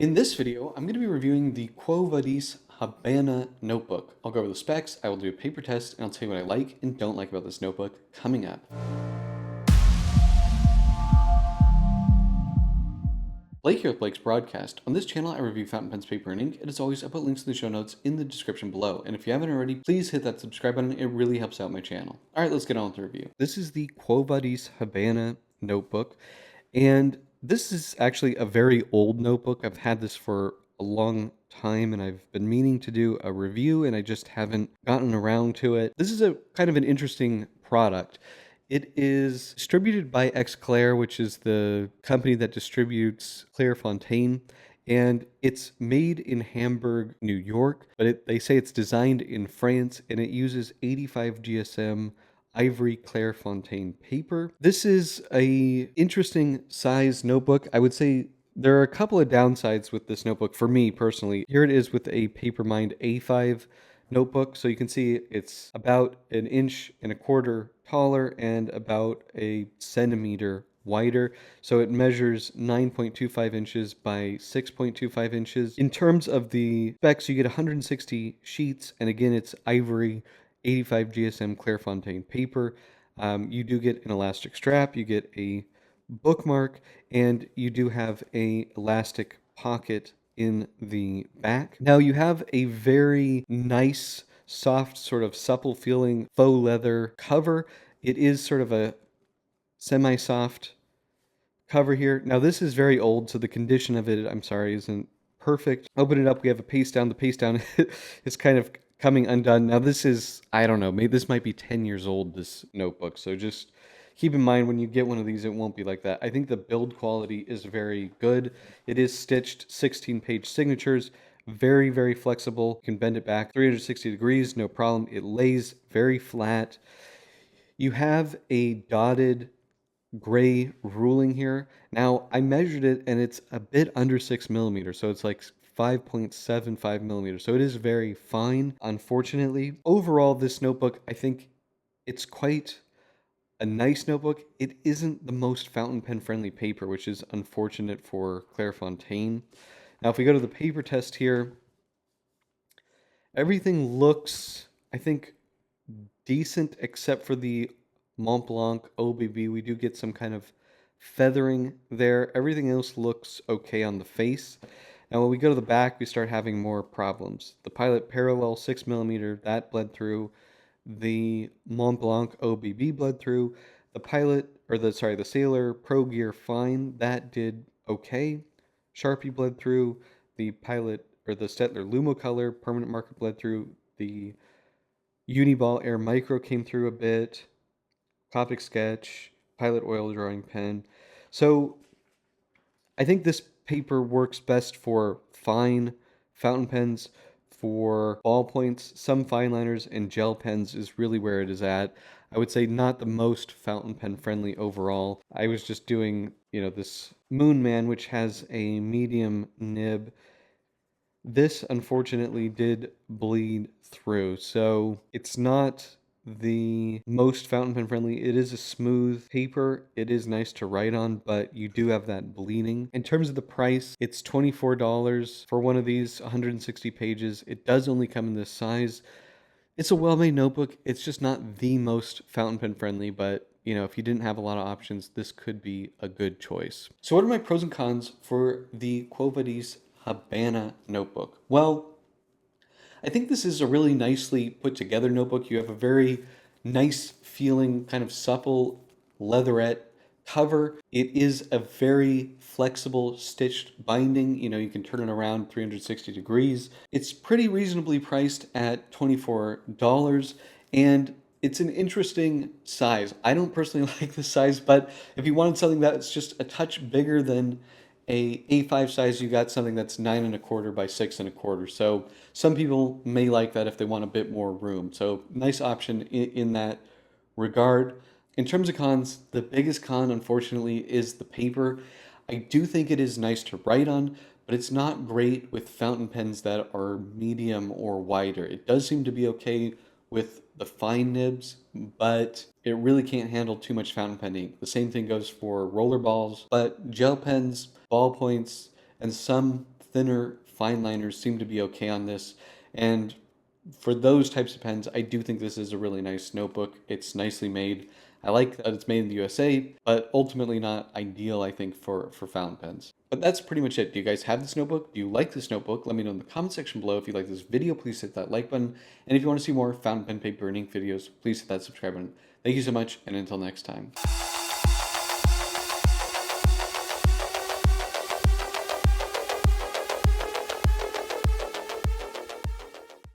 In this video, I'm going to be reviewing the Quo Vadis Habana notebook. I'll go over the specs, I will do a paper test, and I'll tell you what I like and don't like about this notebook coming up. Blake here with Blake's Broadcast. On this channel, I review fountain pens, paper, and ink, and as always, I put links in the show notes in the description below. And if you haven't already, please hit that subscribe button, it really helps out my channel. Alright, let's get on with the review. This is the Quo Vadis Habana notebook, and this is actually a very old notebook. I've had this for a long time and I've been meaning to do a review and I just haven't gotten around to it. This is a kind of an interesting product. It is distributed by Xclair, which is the company that distributes Clairefontaine, and it's made in Hamburg, New York, but they say it's designed in France and it uses 85 GSM ivory Clairefontaine paper. This is a interesting size notebook. I would say there are a couple of downsides with this notebook for me personally. Here it is with a Papermind A5 notebook. So you can see it's about 1.25 inches taller and about a centimeter wider. So it measures 9.25 inches by 6.25 inches. In terms of the specs, you get 160 sheets, and again, it's ivory 85 GSM Clairefontaine paper. You do get an elastic strap, you get a bookmark, and you do have a elastic pocket in the back. Now you have a very nice, soft, sort of supple feeling faux leather cover. It is sort of a semi-soft cover here. Now this is very old, so the condition of it, I'm sorry, isn't perfect. Open it up, we have a paste down. The paste down is kind of coming undone. Now this is, I don't know, maybe this might be 10 years old, this notebook. So just keep in mind when you get one of these, it won't be like that. I think the build quality is very good. It is stitched 16-page signatures, very, very flexible. You can bend it back 360 degrees, no problem. It lays very flat. You have a dotted gray ruling here. Now I measured it and it's a bit under 6 millimeters, so it's like 5.75 millimeters. So it is very fine, unfortunately. Overall, this notebook, I think it's quite a nice notebook. It isn't the most fountain pen friendly paper, which is unfortunate for Clairefontaine. Now, if we go to the paper test here, everything looks, I think, decent except for the Mont Blanc OBB. We do get some kind of feathering there. Everything else looks okay on the face. Now, when we go to the back, we start having more problems. The Pilot Parallel 6mm, that bled through. The Mont Blanc OBB bled through. The the Sailor Pro Gear Fine, that did okay. Sharpie bled through. The the Stettler Lumocolor Permanent Marker bled through. The Uniball Air Micro came through a bit. Copic Sketch, Pilot Oil Drawing Pen. So I think this paper works best for fine fountain pens, for ballpoints, some fine liners, and gel pens is really where it is at. I would say not the most fountain pen friendly overall. I was just doing, this Moon Man, which has a medium nib. This unfortunately did bleed through, so it's not the most fountain pen friendly. It is a smooth paper. It is nice to write on, but you do have that bleeding. In terms of the price, it's $24 for one of these 160 pages. It does only come in this size. It's a well-made notebook. It's just not the most fountain pen friendly, but if you didn't have a lot of options, this could be a good choice. So what are my pros and cons for the Quo Vadis Habana notebook? Well, I think this is a really nicely put together notebook. You have a very nice feeling, kind of supple leatherette cover. It is a very flexible stitched binding. You can turn it around 360 degrees. It's pretty reasonably priced at $24, and it's an interesting size. I don't personally like the size, but if you wanted something that's just a touch bigger than a A5 size, you got something that's 9.25 by 6.25. So some people may like that if they want a bit more room. So nice option in that regard. In terms of cons, the biggest con, unfortunately, is the paper. I do think it is nice to write on, but it's not great with fountain pens that are medium or wider. It does seem to be okay with the fine nibs, but it really can't handle too much fountain pen ink. The same thing goes for roller balls, but gel pens, ballpoints, and some thinner fine liners seem to be okay on this. And for those types of pens, I do think this is a really nice notebook. It's nicely made. I like that it's made in the USA, but ultimately not ideal, I think, for fountain pens. But that's pretty much it. Do you guys have this notebook? Do you like this notebook? Let me know in the comment section below. If you like this video, please hit that like button. And if you want to see more fountain pen, paper, and ink videos, please hit that subscribe button. Thank you so much, and until next time.